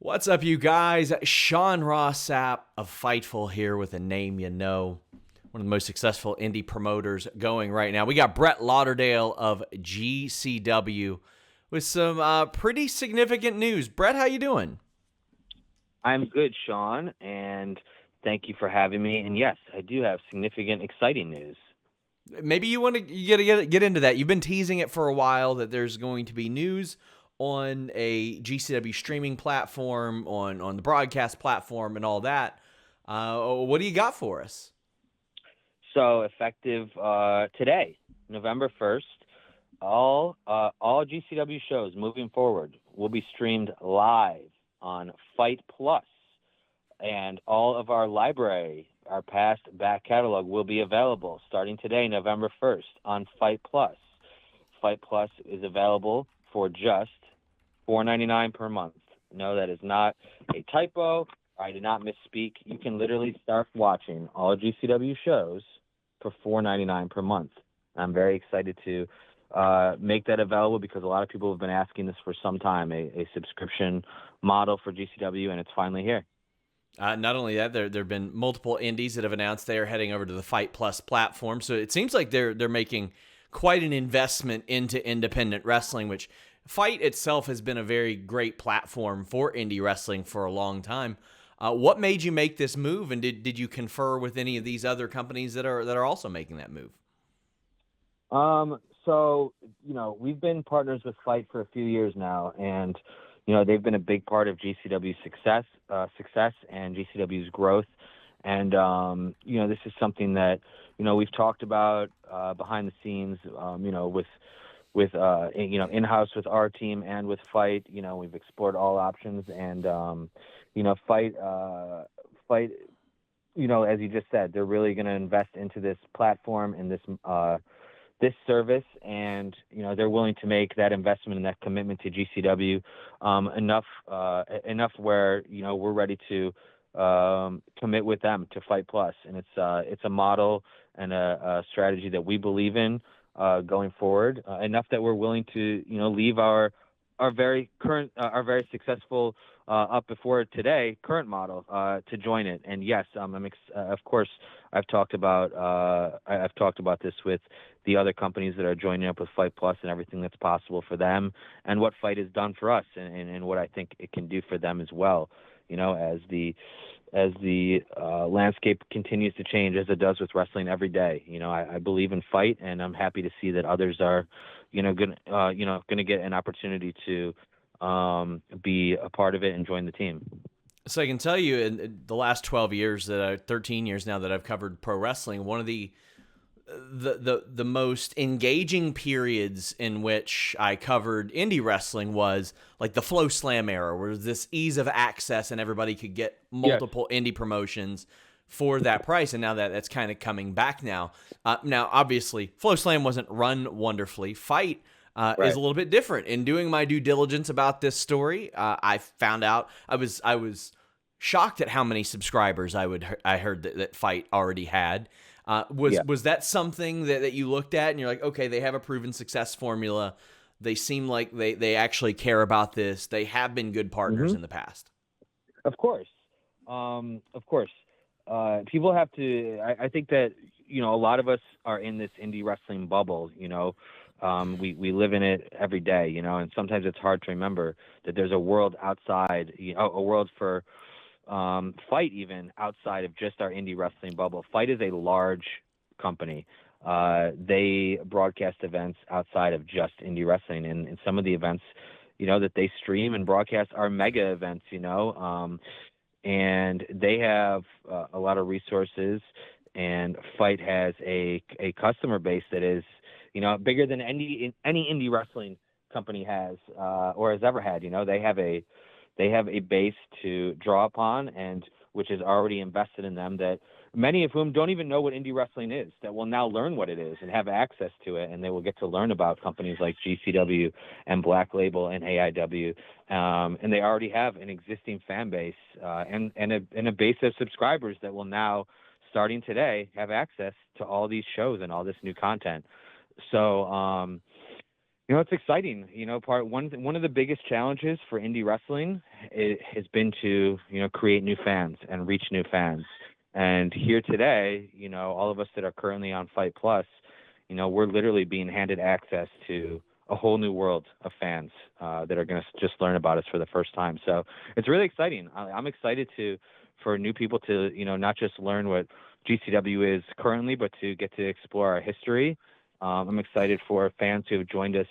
What's up, you guys? Sean Ross Sapp of Fightful here with a name you know. One of the most successful indie promoters going right now. We got Brett Lauderdale of GCW with some pretty significant news. Brett, how you doing? I'm good, Sean, and thank you for having me. And yes, I do have significant, exciting news. Maybe you want to get into that. You've been teasing it for a while that there's going to be news on a GCW streaming platform, on the broadcast platform, and all that. What do you got for us? So effective today, November 1st, all GCW shows moving forward will be streamed live on Fight Plus, and all of our library, our past back catalog, will be available starting today, November 1st, on Fight Plus. Fight Plus is available for just $4.99 per month. No, that is not a typo. I did not misspeak. You can literally start watching all GCW shows for $4.99 per month. I'm very excited to make that available because a lot of people have been asking this for some time, a subscription model for GCW, and it's finally here. Not only that, there have been multiple indies that have announced they are heading over to the Fight Plus platform. So it seems like they're making quite an investment into independent wrestling, which Fight itself has been a very great platform for indie wrestling for a long time. What made you make this move, and did you confer with any of these other companies that are also making that move? So, we've been partners with Fight for a few years now, and, they've been a big part of GCW's success and GCW's growth. And, this is something that, we've talked about behind the scenes, with in-house with our team and with Fight. We've explored all options, and, Fight, as you just said, they're really going to invest into this platform and this service, and they're willing to make that investment and that commitment to GCW enough where we're ready to commit with them to Fight Plus, and it's a model and a strategy that we believe in going forward, enough that we're willing to leave our very very successul up before today current model to join it. And yes, of course I've talked about this with the other companies that are joining up with Fight Plus and everything that's possible for them, and what Fight has done for us, and what I think it can do for them as well. As the landscape continues to change, as it does with wrestling every day. I believe in Fight, and I'm happy to see that others are, gonna get an opportunity to be a part of it and join the team. So I can tell you, in the last 12 years 13 years now that I've covered pro wrestling, one of the most engaging periods in which I covered indie wrestling was like the Flow Slam era, where this ease of access and everybody could get multiple indie promotions for that price. And now that's kind of coming back now. Now, obviously, Flow Slam wasn't run wonderfully. Fight is a little bit different. In doing my due diligence about this story, I found out I was shocked at how many subscribers I heard that Fight already had. Was that something that you looked at and you're like, okay, they have a proven success formula. They seem like they actually care about this. They have been good partners in the past. Of course. People have to, I think that, a lot of us are in this indie wrestling bubble, we live in it every day, and sometimes it's hard to remember that there's a world outside, a world for Fight even outside of just our indie wrestling bubble. Fight is a large company. They broadcast events outside of just indie wrestling, and some of the events, that they stream and broadcast are mega events, and they have a lot of resources, and Fight has a customer base that is, bigger than any indie wrestling company has or has ever had. They have a base to draw upon, and which is already invested in them, that many of whom don't even know what indie wrestling is, that will now learn what it is and have access to it, and they will get to learn about companies like GCW and Black Label and AEW, and they already have an existing fan base and a base of subscribers that will now, starting today, have access to all these shows and all this new content. So It's exciting. One of the biggest challenges for indie wrestling has been to, create new fans and reach new fans. And here today, all of us that are currently on Fight Plus, we're literally being handed access to a whole new world of fans that are going to just learn about us for the first time. So it's really exciting. I'm excited for new people to, not just learn what GCW is currently, but to get to explore our history. I'm excited for fans who have joined us,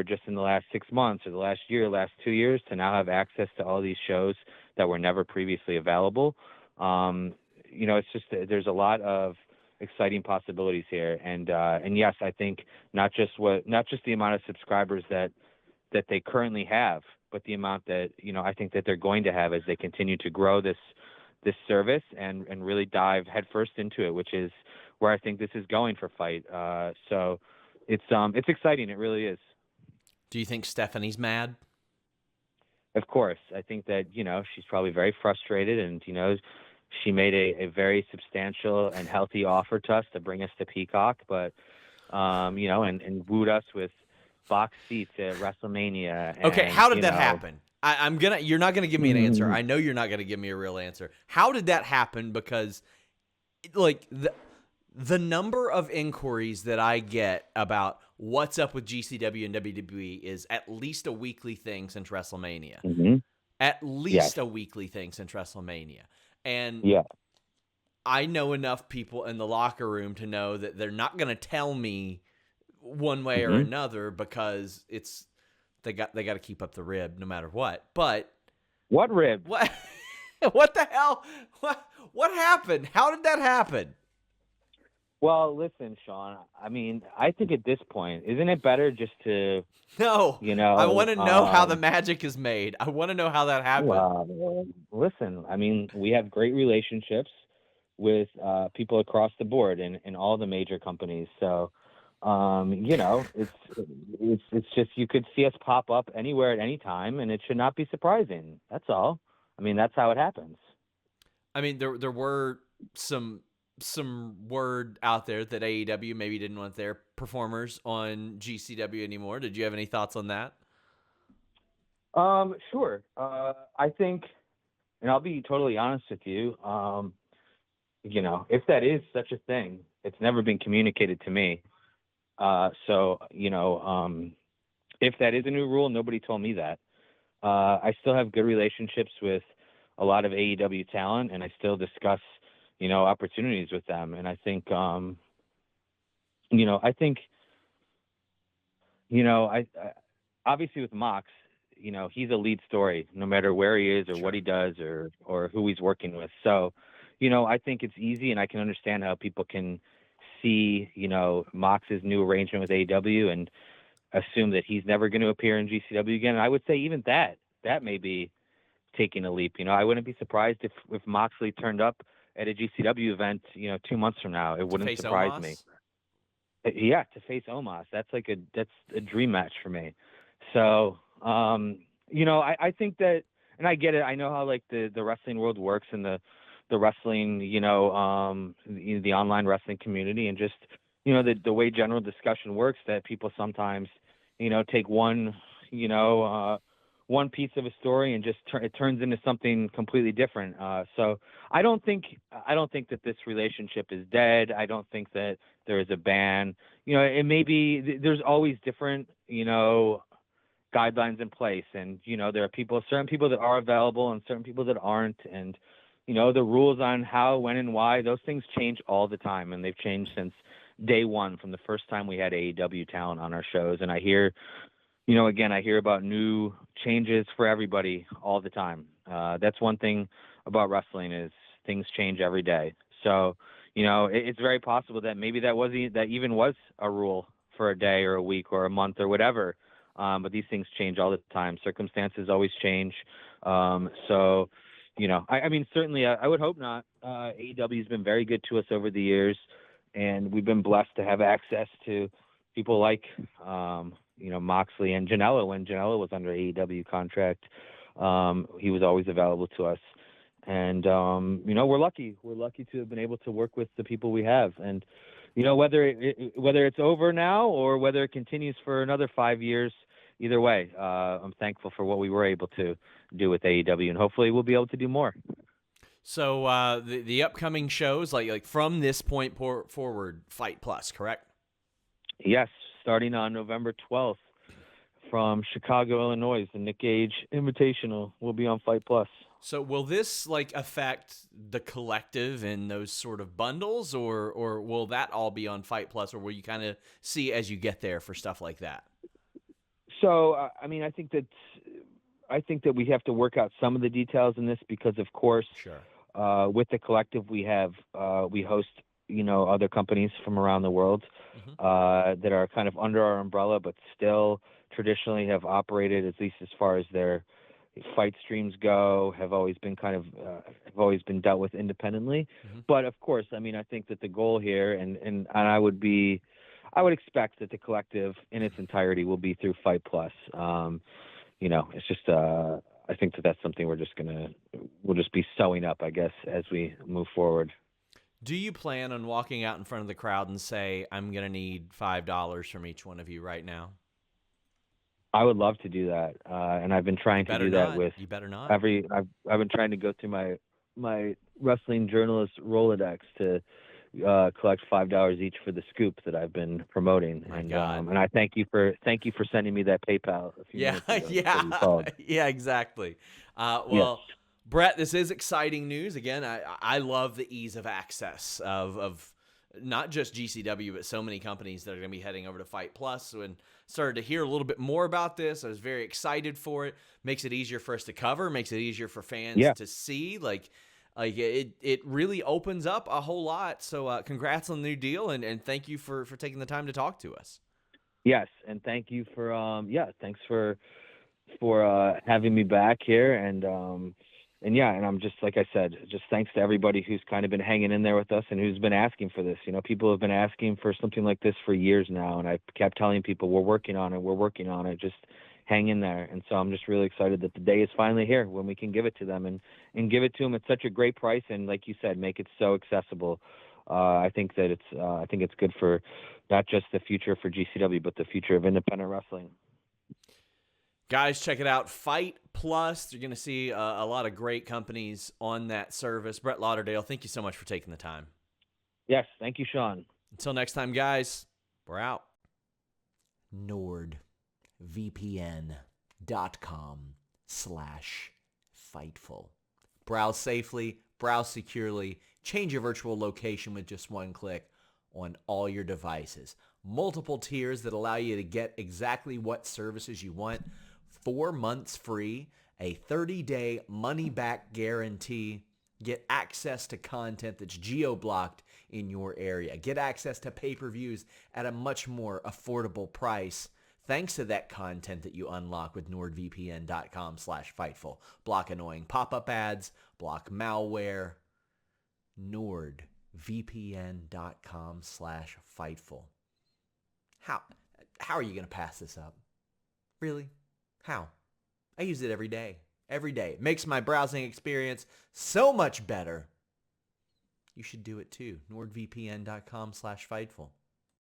just in the last 6 months or the last year, last 2 years, to now have access to all these shows that were never previously available. It's just there's a lot of exciting possibilities here, and yes, I think not just the amount of subscribers that they currently have, but the amount that I think that they're going to have as they continue to grow this service and really dive headfirst into it, which is where I think this is going for Fight. So it's exciting. It really is. Do you think Stephanie's mad? Of course. I think that, she's probably very frustrated, and, she made a very substantial and healthy offer to us to bring us to Peacock, but, and wooed us with box seats at WrestleMania. Okay, and, how did that happen? You're not gonna give me an answer. I know you're not gonna give me a real answer. How did that happen? Because, like, the number of inquiries that I get about what's up with GCW and WWE is at least a weekly thing since WrestleMania. Mm-hmm. At least a weekly thing since WrestleMania. And I know enough people in the locker room to know that they're not going to tell me one way or another, because they got to keep up the rib no matter what. But what rib? What the hell? What happened? How did that happen? Well, listen, Sean, I mean, I think at this point, isn't it better just to... No, I want to know how the magic is made. I want to know how that happened. Well, listen, I mean, we have great relationships with people across the board in all the major companies. So, it's just, you could see us pop up anywhere at any time, and it should not be surprising. That's all. I mean, that's how it happens. I mean, there were some word out there that AEW maybe didn't want their performers on GCW anymore. Did you have any thoughts on that? Sure. I think, and I'll be totally honest with you, if that is such a thing, it's never been communicated to me. So, if that is a new rule, nobody told me that. I still have good relationships with a lot of AEW talent, and I still discuss opportunities with them. And I think, I obviously with Mox, he's a lead story, no matter where he is or what he does or who he's working with. So, I think it's easy, and I can understand how people can see, Mox's new arrangement with AEW and assume that he's never going to appear in GCW again. And I would say even that may be taking a leap. I wouldn't be surprised if Moxley turned up at a GCW event, 2 months from now. It wouldn't surprise me. Yeah, to face Omos. That's a dream match for me. So, I think that, and I get it. I know how the wrestling world works, and the wrestling, the online wrestling community, and just, the way general discussion works, that people sometimes, take one piece of a story and just it turns into something completely different. So I don't think that this relationship is dead. I don't think that there is a ban. It may be, there's always different, guidelines in place, and, there are certain people that are available and certain people that aren't. And, the rules on how, when, and why, those things change all the time. And they've changed since day one, from the first time we had AEW talent on our shows. And I hear, I hear about new changes for everybody all the time. That's one thing about wrestling, is things change every day. So, it's very possible that maybe that even was a rule for a day or a week or a month or whatever. But these things change all the time. Circumstances always change. So, I mean, certainly I would hope not. AEW has been very good to us over the years, and we've been blessed to have access to people like, Moxley and Janela. When Janela was under AEW contract, he was always available to us. And, we're lucky. We're lucky to have been able to work with the people we have. And, whether it's over now or whether it continues for another 5 years, either way, I'm thankful for what we were able to do with AEW, and hopefully we'll be able to do more. So the upcoming shows, like from this point forward, Fight Plus, correct? Yes, starting on November 12th from Chicago, Illinois, the Nick Gage Invitational will be on Fight Plus. So will this affect the collective and those sort of bundles, or will that all be on Fight Plus, or will you kind of see as you get there for stuff like that? So I think that we have to work out some of the details in this because, of course, sure. With the collective we host other companies from around the world that are kind of under our umbrella, but still traditionally have operated, at least as far as their fight streams go, have always been dealt with independently. But of course, I think that the goal here, and I would expect that the collective in its entirety will be through Fight Plus. It's just I think that's something we'll just be sewing up, I guess, as we move forward. Do you plan on walking out in front of the crowd and say, I'm going to need $5 from each one of you right now? I would love to do that. And I've been trying to do that with you better not. I've been trying to go through my wrestling journalist Rolodex to collect $5 each for the scoop that I've been promoting. My God. And I thank you for sending me that PayPal a few minutes ago. Yeah, exactly. Well, yes. Brett, this is exciting news. Again, I love the ease of access of not just GCW, but so many companies that are going to be heading over to Fight Plus. And started to hear a little bit more about this. I was very excited for it. Makes it easier for us to cover. Makes it easier for fans to see. It really opens up a whole lot. So congrats on the new deal, and thank you for taking the time to talk to us. Yes, and thank you for thanks for having me back here, and I'm just, like I said, just thanks to everybody who's kind of been hanging in there with us and who's been asking for this. People have been asking for something like this for years now, and I kept telling people we're working on it, just hang in there. And so I'm just really excited that the day is finally here when we can give it to them and give it to them at such a great price, and like you said, make it so accessible. I think it's good for not just the future for GCW, but the future of independent wrestling. Guys, check it out. Fight Plus. You're going to see a lot of great companies on that service. Brett Lauderdale, thank you so much for taking the time. Yes, thank you, Sean. Until next time, guys, we're out. NordVPN.com/Fightful. Browse safely, browse securely, change your virtual location with just one click on all your devices. Multiple tiers that allow you to get exactly what services you want. 4 months free, a 30-day money-back guarantee. Get access to content that's geo-blocked in your area. Get access to pay-per-views at a much more affordable price thanks to that content that you unlock with NordVPN.com/Fightful. Block annoying pop-up ads, block malware. NordVPN.com/Fightful. How are you going to pass this up? Really? How? I use it every day. Every day. It makes my browsing experience so much better. You should do it too. NordVPN.com/Fightful.